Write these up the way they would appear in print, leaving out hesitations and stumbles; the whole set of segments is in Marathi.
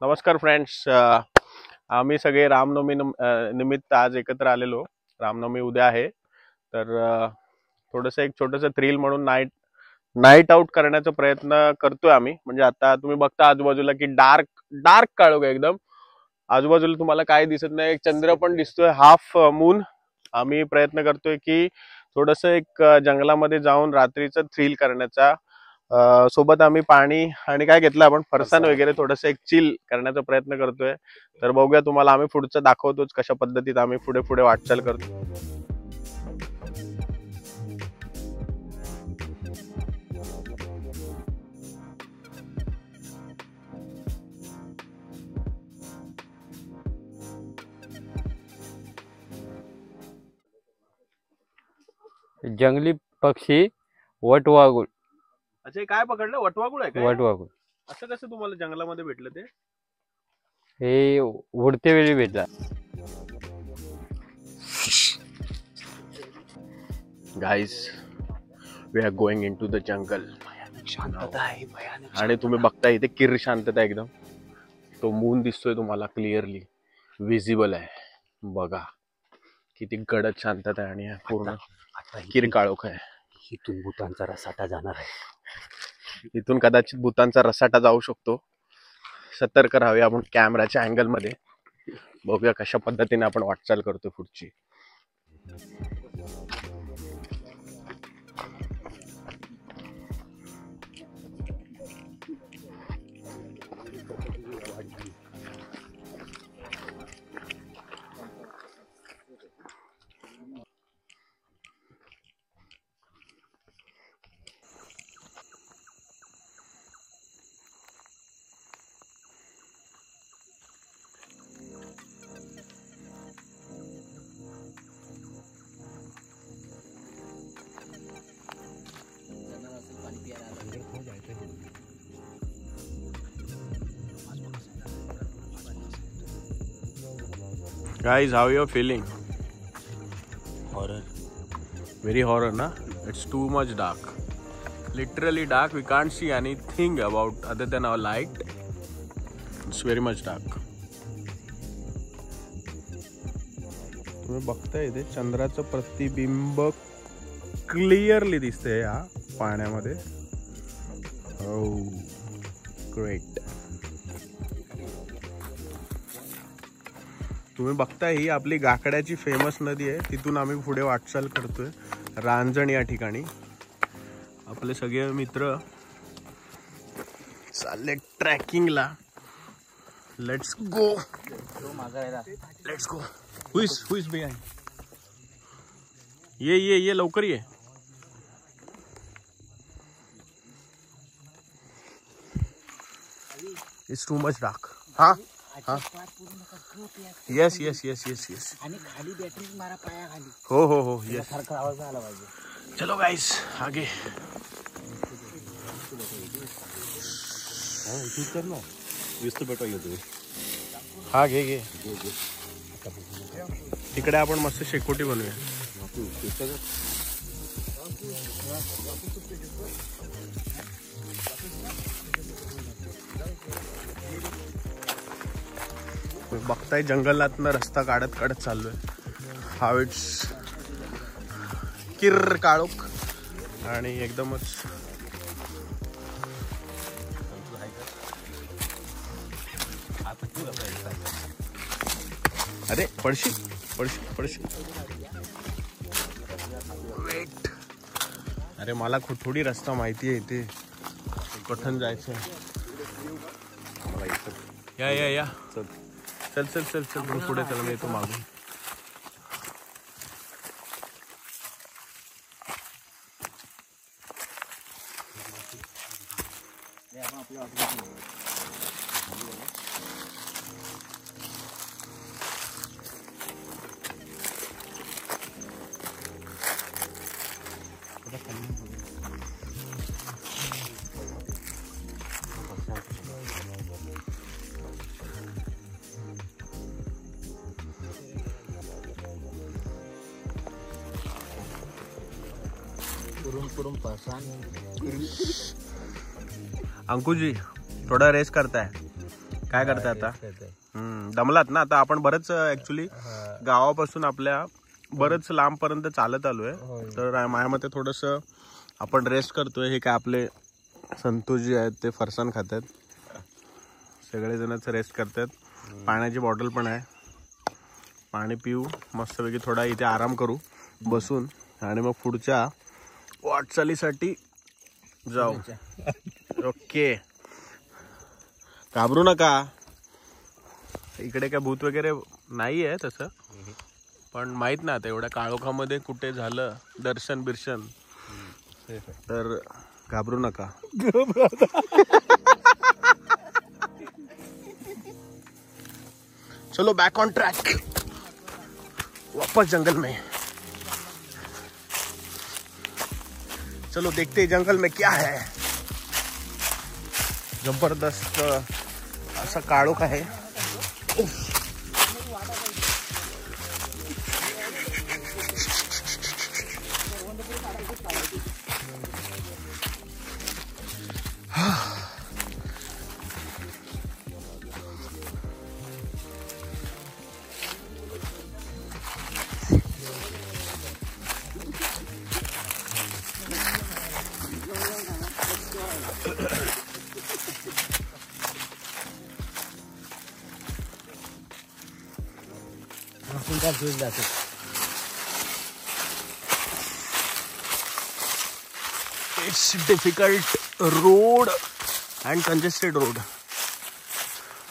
नमस्कार फ्रेंड्स, आम्ही सगळे रामनवमी निमित्त आज एकत्र आलेलो. रामनवमी उद्या आहे, तर थोडंसं एक छोटंसं थ्रिल म्हणून नाईट आउट करण्याचा प्रयत्न करतोय आम्ही. म्हणजे आता तुम्ही बघता आजूबाजूला की डार्क डार्क काळोख आहे एकदम. आजूबाजूला तुम्हाला काय दिसत नाही, एक चंद्र पण दिसतोय, हाफ मून. आम्ही प्रयत्न करतोय की थोडंसं एक जंगलामध्ये जाऊन रात्रीचं थ्रिल करण्याचा. सोबत आम्ही पाणी आणि काय घेतलं, आपण फरसाण वगैरे थोडंसं एक चिल करण्याचा प्रयत्न करतोय. तर बघूया, तुम्हाला आम्ही पुढचं दाखवतोच कशा पद्धतीत आम्ही पुढे पुढे वाटचाल करतो. जंगली पक्षी वटवाघूळ. अच्छा, काय पकडलं? वटवाघूळ आहे का? वटवाघूळ असं कसं तुम्हाला जंगलामध्ये भेटलं ते? हे उडते वेळी भेटला. Guys, we are going into the jungle. शांतता आहे, भयानक. आणि तुम्ही बघता इथे किर शांतता एकदम. तो मून दिसतोय तुम्हाला क्लिअरली विजिबल आहे. बघा किती गडद शांतता आहे आणि पूर्ण किर काळोख आहे. इथून भूतांचा रसाटा जाणार आहे. इथून कदाचित भूतांचा रसाटा जाऊ शकतो. सतर्क राहावे आपण कॅमेराच्या अँगल मध्ये. बघूया कशा पद्धतीने आपण वाटचाल करतो पुढची. Guys, how you feeling? Horror. Very horror, na? It's too much dark. Literally dark. We can't see anything about other than our light. It's very much dark. तुम्ही बघताय इथे चंद्राचं प्रतिबिंब क्लिअरली दिसतंय या पाण्यामध्ये. Oh, great. तुम्ही बघताय ही आपली गाकड्याची फेमस नदी आहे. तिथून आम्ही पुढे वाटचाल करतोय रांजण या ठिकाणी. आपले सगळे मित्र चालले ट्रॅकिंगला. Let's go. Let's go. Hues behind. ये लवकर ये. It's too much dark. हाँ हाँ, yes yes yes yes yes. आणि खाली बॅटरी मारा पाया खाली. हो यस. सारखा आवाज आला पाहिजे. चलो गाइस आगे. हा घे. तिकडे आपण मस्त शेकोटी बनवूया. बघताय जंगलातनं रस्ता काढत चाललोय. हाव इट्स किर काळोख आणि एकदमच अरे पडशी. वेट. अरे मला थोडी रस्ता माहिती आहे इथे कठण जायचं. या चल पुढे चल. मी येतो मागून. कुरुम फरसाण. अंकुजी थोडा रेस्ट करताय, काय करताय आता? दमलात ना आता? आपण बरंच ऍक्च्युली गावापासून आपल्या बरंच लांब पर्यंत चालत आलोय, तर माझ्या मते थोडस आपण रेस्ट करतोय. हे काय आपले संतोषजी आहेत ते फरसाण खातात, सगळेजणच रेस्ट करतात. पाण्याची बॉटल पण आहे, पाणी पिऊ मस्तपैकी, थोडा इथे आराम करू बसून आणि मग पुढच्या वाटचालीसाठी जाऊ. ओके, घाबरू नका. इकडे काय भूत वगैरे नाही आहे तसं, पण माहित ना आता एवढ्या काळोखामध्ये कुठे झालं दर्शन बिर्शन, तर घाबरू नका. चलो बैक ऑन ट्रैक, वापस जंगल में. चलो देखते हैं जंगल में क्या है. जबरदस्त असा काळोख आहे. It's difficult road and congested road.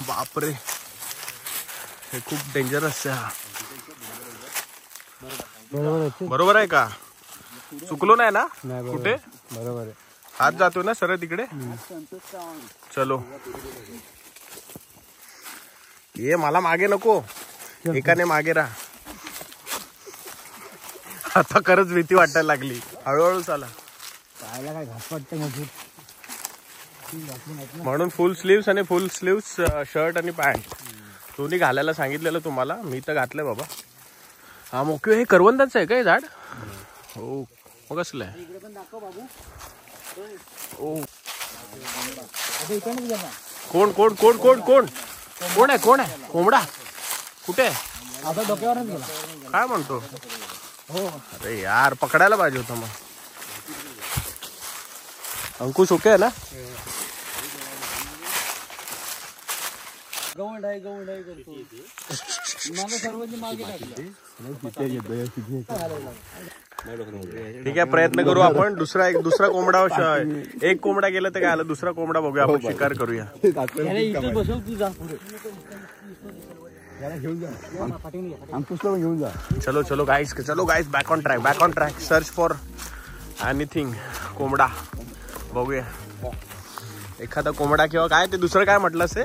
बापरे, हे खूप डेंजरस आहे. बरोबर आहे का? चुकलो नाही ना कुठे? बरोबर आहे. हात जातो ना सरळ तिकडे. चलो, ये मला मागे नको, एकाने मागे राहा. आता खरंच भीती वाटायला लागली. हळूहळू चाला. पाहायला काय घास वाटतं म्हणून फुल स्लीव्स आणि फुल स्लीव्स शर्ट आणि पॅन्ट दोन्ही घालायला सांगितलेलं तुम्हाला. मी तर घातलंय बाबा. हा मोके, हे करवंदाचं आहे का हे झाड? हो, मग कसलं आहे? कोण कोण कोण कोण कोण कोण आहे? कोण आहे? कोंबडा कुठे आहे? आता डोक्यावरच गेला. काय म्हणतो? हो, अरे यार पकडायला पाहिजे होतं मग. अंकुश ओके आहे ना? गवंड आहे करतो. मला सर्वांनी मागे टाकलं. ठीक आहे, प्रयत्न करू आपण. दुसरा कोंबडा, एक कोंबडा गेला तर काय आलं, दुसरा कोंबडा बघूया आपण, शिकार करूया. इथे बसव, तू जा पुढे. चलो चलो guys, back on track, search for anything. कोंबडा बघूया, एखादा कोंबडा किंवा काय ते दुसरं काय म्हटलं असे?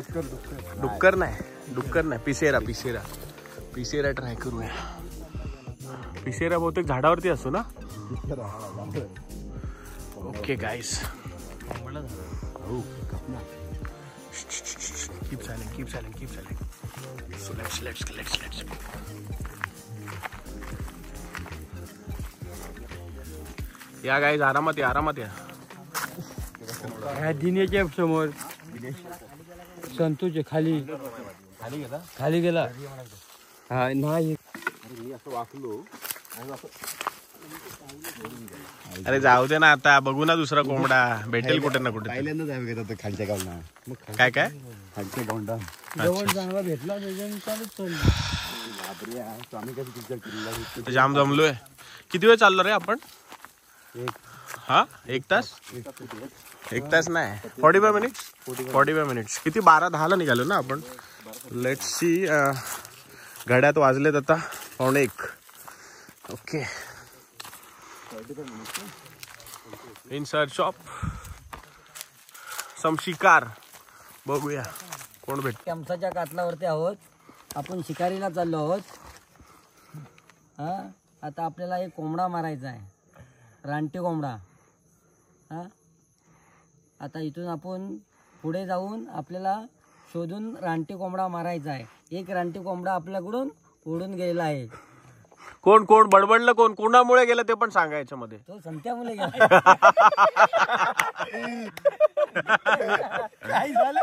डुक्कर नाही, पिसेरा ट्राय करूया. पिसेरा बहुतेक झाडावरती असतो ना. Okay guys, keep silent. So let's या गाइस, आरामात या. दिनेच्या समोर संतोष खाली गेला. हा नाही, अरे जाऊ दे ना, आता बघू ना दुसरा कोंबडा भेटेल कुठे ना कुठे. खालच्या गावना काय खालच्या गावंडा जवळ चांगला भेटला. जाम जमलोय. किती वेळ चाललो रे आपण? हा, 1 तास? 1 तास नाही, 45 मिनिट्स. किती 12:10 निघालो ना आपण. लेट्स सी, घड्यात वाजलेत आता 1:15. Okay, in search of some शिकार. बघूया कोण भेट. आमच्याच्या कातलावरती आहोत आपण, शिकारीला चाललो आहोत. हा, आता आपल्याला एक कोंबडा मारायचा आहे, रानटी कोंबडा. हा, आता इथून आपण पुढे जाऊन आपल्याला शोधून रानटी कोंबडा मारायचा आहे. एक रानटी कोंबडा आपल्याकडून उडून गेलेला आहे. कोण बडबडलं? कोणामुळे गेलं ते पण सांगायचं मध्ये. तो संत्यामुळे गेला. काय झालं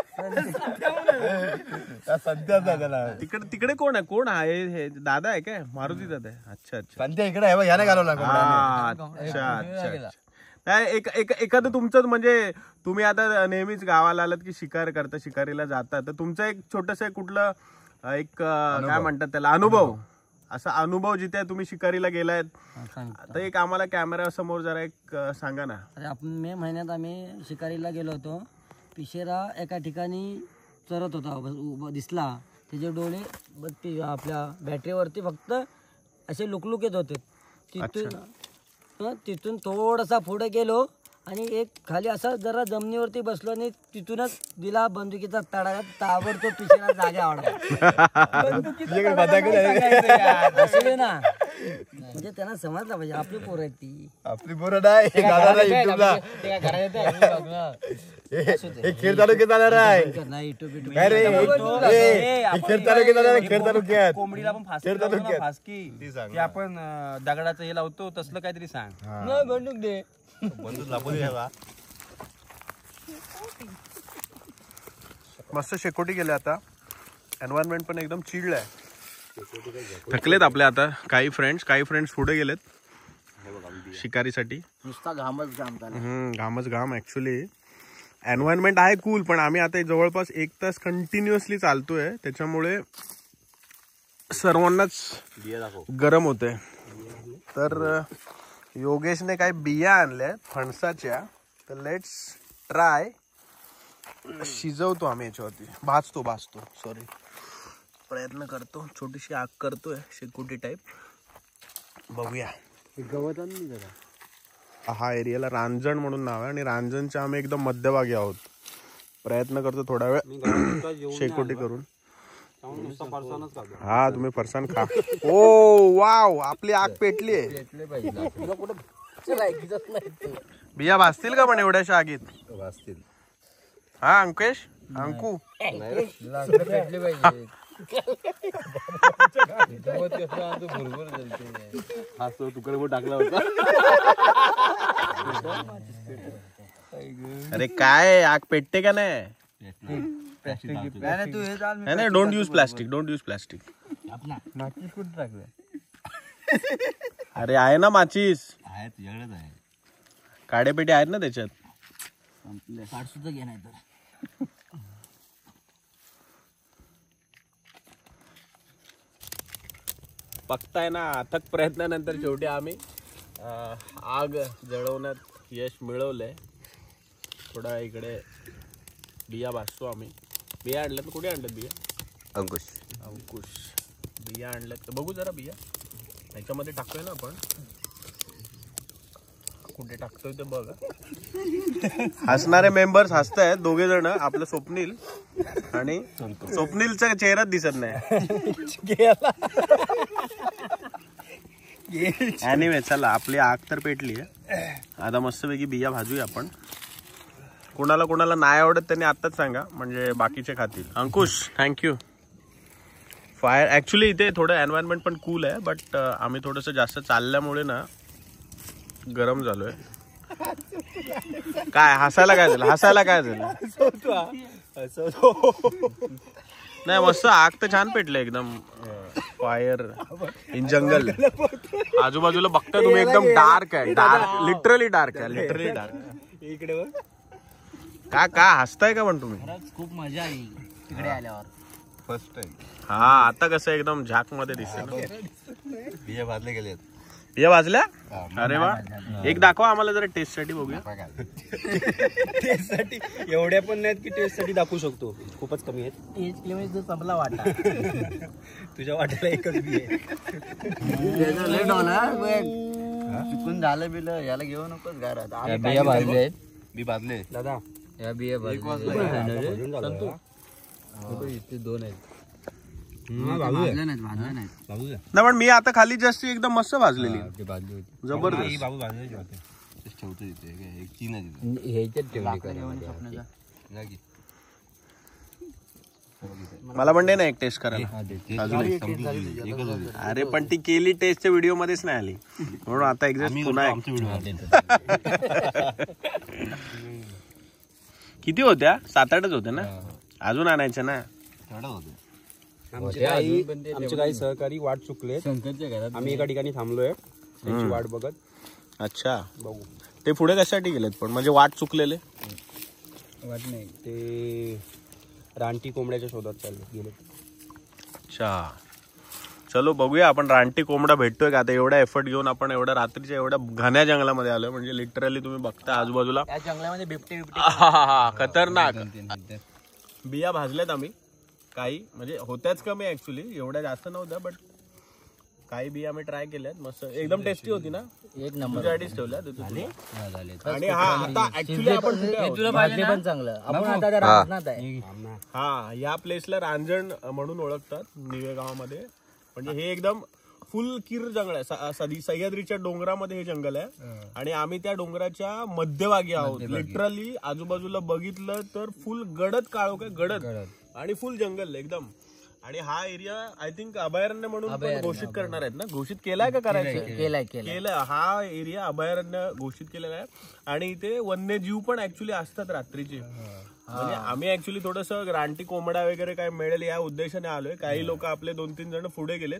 तिकडे कोण आहे? कोण आहे हे? दादा आहे काय? मारुती दादा आहे. अच्छा अच्छा संध्या इकडे आहे बघ, याने घालवला अच्छा अच्छा. नाही एखादं तुमचं म्हणजे तुम्ही आता नेहमीच गावाला आलात की शिकार करता, शिकारीला जाता, तर तुमचं एक छोटस कुठलं एक काय म्हणतात त्याला अनुभव, असा अनुभव जिथे तुम्ही शिकारीला गेलायत तर एक आम्हाला कॅमेरा समोर जरा एक सांगा ना. अरे आपण मे महिन्यात आम्ही शिकारीला गेलो होतो. पिशेरा एका ठिकाणी चरत होता, दिसला. त्याचे डोळे आपल्या बॅटरीवरती फक्त असे लुकलुक येत होते. तिथून थोडासा पुढे गेलो आणि एक खाली असा जरा जमिनीवरती बसलो आणि तिथूनच दिला बंदुकीचा तडाखा. ताबडतोब पिशेरा जागे आवडला ना. म्हणजे त्यांना समजलं पाहिजे आपली पोरं आहेत ती. आपली पोरं नाही, खेड तालुक्यात जाणार आहे. काय रे, खेड तालुक्यात जाणार आहे. खेड तालुक्यात कोंबडीला पण फासकी की आपण दगडाचं हे लावतो तसलं काहीतरी सांग. बंदूक दे. बंदूक लावून द्यावा. मस्त शेकोटी गेले. आता एन्व्हायरमेंट पण एकदम चिल्ड आहे. थकलेत आपले आता काही फ्रेंड्स पुढे गेलेत शिकारीसाठी. नुसता घामच घाम झाला. घामच घाम. ऍक्च्युली एन्व्हायरमेंट आहे कूल, पण आम्ही आता जवळपास 1 तास कंटिन्युअसली चालतोय, त्याच्यामुळे सर्वांनाच गरम होते. तर योगेशने काही बिया आणल्या फणसाच्या, तर लेट्स ट्राय. शिजवतो आम्ही याच्यावरती, भाजतो सॉरी, प्रयत्न करतो. छोटीशी आग करतोय शेकोटी टाईप. बघूया. गवत नाही जरा. हा एरियाला रांजण म्हणून नाव आहे आणि रांजणच्या आम्ही एकदम मध्यभागी आहोत. प्रयत्न करतो थोडा वेळ शेकोटी करून. हा तुम्ही फरसाण खा. ओ वाव, आपली आग पेटली आहे. बिया भाजतील का पण एवढ्याशा आगीत? वाचतील. हा अंकुश, अंकू टाकला होता. अरे काय आग पेटते का नाही? नाही, डोंट यूज प्लास्टिक. माचीस कुठे टाकलं? अरे आहे ना माचीस, आहे तुझ्याकडेच आहे. काडेपेटे आहेत ना त्याच्यात. सुद्धा घे नाही तर. बघताय ना, अथक प्रयत्नानंतर शेवटी आम्ही आग जळवण्यात यश मिळवलंय. थोडा इकडे बिया भाजतो आम्ही. बिया आणल्यात. कुठे आणल्यात बिया? अंकुश बिया आणल्यात तर बघू जरा. बिया ह्याच्यामध्ये टाकतोय ना आपण. कुठे टाकतोय ते बघ. हसणारे मेंबर्स हसतायत दोघे जण. आपलं स्वप्नील आणि स्वप्नीलचा चेहराच दिसत नाही. एनिवे चला, आपली आग तर पेटली आहे. आता मस्तपैकी बिया भाजूया आपण. कोणाला नाही आवडत त्यांनी आत्ताच सांगा, म्हणजे बाकीचे खातील. अंकुश थँक्यू. फायर ऍक्च्युली इथे थोडं एन्व्हायरमेंट पण कूल आहे, बट आम्ही थोडंसं जास्त चालल्यामुळे ना गरम झालोय. काय हसायला काय झालं? नाही मस्त आग तर छान पेटले एकदम. फायर इन जंगल. आजूबाजूला बघता तुम्ही एकदम डार्क आहे. लिटरली डार्क आहे. इकडे का हसताय का पण तुम्ही? खूप मजा आली तिकडे आल्यावर. First time. हा आता कसं एकदम झाक मध्ये दिसते ना. बिया भाजले गेलेत. बिया भाजल्या? अरे वा, एक दाखवा आम्हाला जरा टेस्ट साठी बघूया. टेस्ट साठी एवढ्या पण नाहीत की टेस्ट साठी दाखवू शकतो. खूपच कमी आहेत. जो संपला वाटा. तुझ्या वाट्याला एकच बी आहे. लेट होणार चुकून झालं बिलं, याला घेऊ नकोस घरात. बिया भाजले आहेत. मी भाजले दादा. या बिया भाजले. इथे 2 आहेत. भाजले नाहीत. नाही पण मी आता खाली जस्ट एकदम मस्त भाजलेली जबरदस्त. बाबू भाजले ठेवतो इथे. एक 3 आहे तिथे. ह्याच्यात ठेवली. मला पण दे ना एक टेस्ट करायला. अरे पण ती केली टेस्टच्या व्हिडिओ मध्येच नाही आली, म्हणून आता एक्झॅक्ट पुन्हा किती होत्या? 7-8च होत्या ना, अजून आणायच्या ना. आमचे काही सहकारी वाट चुकले. आम्ही एका ठिकाणी थांबलोय त्यांची वाट बघत. अच्छा, बघू ते पुढे कशासाठी गेलेत पण, म्हणजे वाट चुकलेले? वाट नाही, ते रानटी कोंबड्याच्या शोधात चालले गेले. अच्छा, चलो बघूया आपण रानटी कोंबडा भेटतोय का. आता एवढा एफर्ट घेऊन आपण एवढ्या रात्रीच्या एवढ्या घन्या जंगलामध्ये आलोय, म्हणजे लिटरली तुम्ही बघता आजूबाजूला त्या जंगलामध्ये बिबटे खतरनाक. बिया भाजल्यात आम्ही काही, म्हणजे होत्याच कमी ऍक्च्युली, एवढ्या जास्त नव्हत्या, बट काही बिया आम्ही ट्राय केल्यात. मस्त एकदम टेस्टी होती ना. एक नंबर तुझ्यासाठीच ठेवल्या आणि हा आता ऍक्च्युली आपण पण चांगलं. आपण आता त्या रानात आहे. हा, या प्लेसला रांजण म्हणून ओळखतात निवे गावामध्ये. म्हणजे हे एकदम फुल किर जंगल आहे. सह्याद्रीच्या डोंगरामध्ये हे जंगल आहे आणि आम्ही त्या डोंगराच्या मध्यभागी आहोत. लिटरली आजूबाजूला बघितलं तर फुल गडद काळोख, गडद आणि फुल जंगल एकदम. आणि हा एरिया आय थिंक अभयारण्य म्हणून पण घोषित करणार आहेत ना. घोषित केलाय का करायचं? केलंय. हा एरिया अभयारण्य घोषित केलेला आहे आणि इथे वन्यजीव पण ऍक्च्युली असतात रात्रीचे. म्हणजे आम्ही ऍक्च्युली थोडस रानटी कोंबडा वगैरे काय मिळेल या उद्देशाने आलोय. काही लोक आपले 2-3 जण पुढे गेलेत.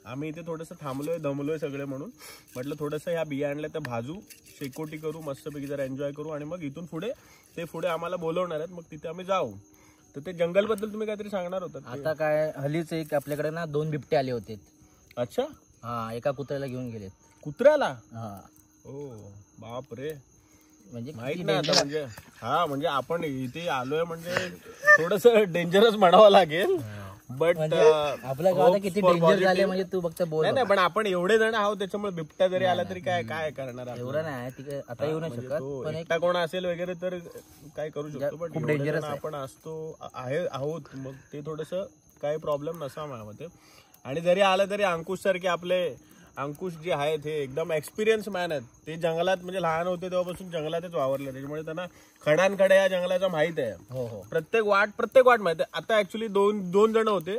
आम्ही इथे थोडंसं थांबलोय, दमलोय सगळे, म्हणून म्हटलं थोडंसं ह्या बिया आणल्या तर भाजू, शेकोटी करू, मस्तपैकी जरा एन्जॉय करू आणि मग इथून पुढे आम्हाला बोलवणार आहेत, मग तिथे आम्ही जाऊ. तर ते जंगल बद्दल तुम्ही काहीतरी सांगणार होतात. आता काय हल्लीच एक आपल्याकडे ना 2 बिबटे आले होते. अच्छा, हा, एका कुत्र्याला घेऊन गेलेत. कुत्र्याला? हा, ओ बाप रे, म्हणजे माहित नाही आता. म्हणजे हा, म्हणजे आपण इथे आलोय म्हणजे थोडस डेंजरस म्हणावं लागेल, बट आपल्या गावात किती डेंजर झाले म्हणजे तू फक्त बोल. नाही, पण आपण एवढे जण आहोत त्याच्यामुळे बिबट्या जरी आला तरी काय करणार. एवढं नाही तिकडे आता येऊ नाही शकत, पण एकटा कोण असेल वगैरे तर काय करू शकतो, पण खूप डेंजरस आपण आहोत, मग ते थोडस काही प्रॉब्लेम नसा माझ्या मते. आणि जरी आलं तरी अंकुश सारखे आपले अंकुश जे आहेत हे एकदम एक्सपिरियन्स मॅन आहेत. ते जंगलात म्हणजे लहान होते तेव्हापासून जंगलातच वावरले, त्याच्यामुळे त्यांना खडानखडे या जंगलाचा माहित आहे. प्रत्येक वाट माहित आहे. आता ऍक्च्युली दोन जण होते,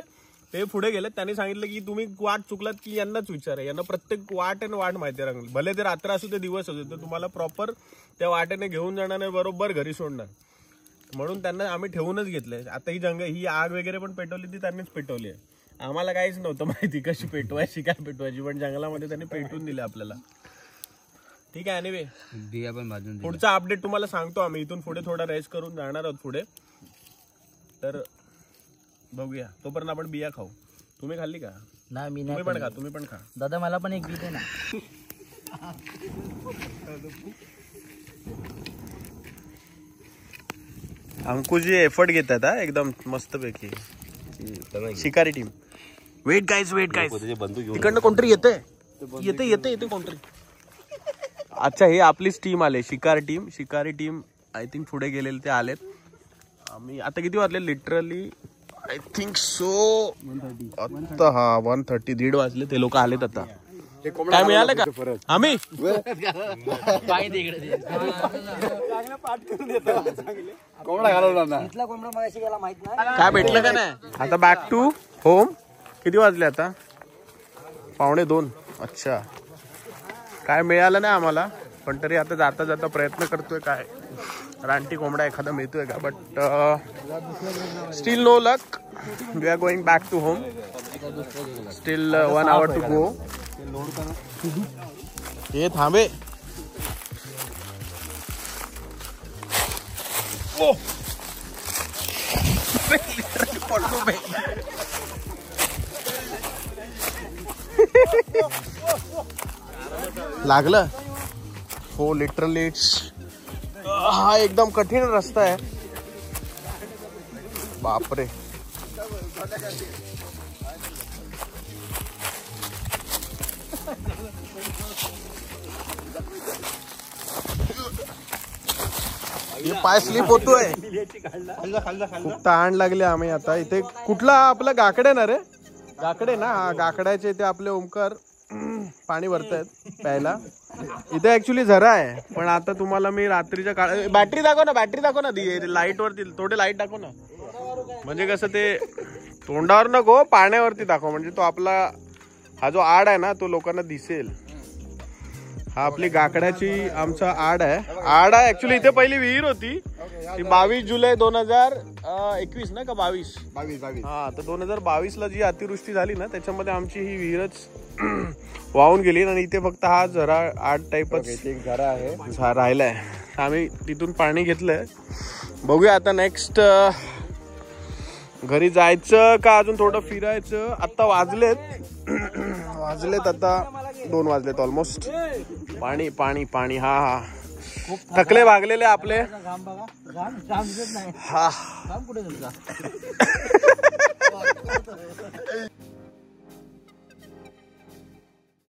ते पुढे गेलेत. त्यांनी सांगितलं की तुम्ही वाट चुकलात की यांनाच विचारा, यांना प्रत्येक वाट माहिती आहे. भले ते रात्र असू ते दिवस असू तर तुम्हाला प्रॉपर त्या वाटेने घेऊन जाणार, बरोबर घरी सोडणार. म्हणून त्यांना आम्ही ठेवूनच घेतलंय. आता ही आग वगैरे पण पेटवली ती त्यांनीच पेटवली आहे. आम्हाला काहीच नव्हतं माहिती कशी पेटवायची काय पेटवायची, पण जंगलामध्ये त्यांनी पेटवून दिले आपल्याला. ठीक आहे. एनिवे बिया पण भाजून पुढचा अपडेट तुम्हाला सांगतो आम्ही. इथून पुढे थोडा रेस्ट करून जाणार आहोत पुढे, तर बघूया. तोपर्यंत आपण बिया खाऊ. तुम्ही खाल्ली का? नाही, मी तुम्ही पण खा, तुम्ही पण खा. दादा मला पण एक बी दे ना. अंकुशजी एफर्ट घेतात हा एकदम मस्तपैकी. शिकारी टीम. वेट गाईज इकडनं कोणतरी येते कोणतरी. अच्छा, हे आपलीच टीम आले, शिकारी टीम आय थिंक पुढे गेलेले ते आलेत. आम्ही आता किती वाजले लिटरली आय थिंक सो आता 1:30 1:30 वाजले. ते लोक आलेत आता. काय मिळालं का आम्ही? काय भेटलं का नाही? आता बॅक टू होम. किती वाजले आता? 1:45. अच्छा, काय मिळालं नाही आम्हाला, पण तरी आता जाता जाता प्रयत्न करतोय काय रानटी कोंबडा एखादा मिळतोय का, but still no luck. We are going back to home. Still 1 hour to go. हे थांबे. लागलं हो. लिटरली हा एकदम कठीण रस्ता आहे, बापरे. पाय स्लिप होतोय. खूप तहान लागली. आम्ही आता इथे कुठला आपला गाकडे ना रे, गाकडे ना, हा गाकड्याचे इथे आपले ओमकार पाणी भरतायत प्यायला. इथे ऍक्च्युली झरा आहे, पण आता तुम्हाला मी रात्रीच्या काळ बॅटरी दाखव ना लाईट वरती थोडे लाईट दाखव ना. म्हणजे कसं ते तोंडावर नको, पाण्यावरती दाखव, म्हणजे तो आपला हा जो आड आहे ना तो लोकांना दिसेल. हा आपली गाकड्याची आमचा आड आहे ऍक्च्युली इथे पहिली विहीर होती ती 22 जुलै 2021 ना का 22 हा तर 2022 ला जी अतिवृष्टी झाली ना त्याच्यामध्ये आमची ही विहीरच वाहून गेली आणि इथे फक्त हा झरा आड टाईपच झरा आहे राहिलाय. आम्ही तिथून पाणी घेतलंय. बघूया आता नेक्स्ट घरी जायचं का अजून थोडं फिरायचं. आता वाजलेत आता 2 वाजलेत ऑलमोस्ट. पाणी पाणी पाणी हा हा थकले भागलेले आपले हा.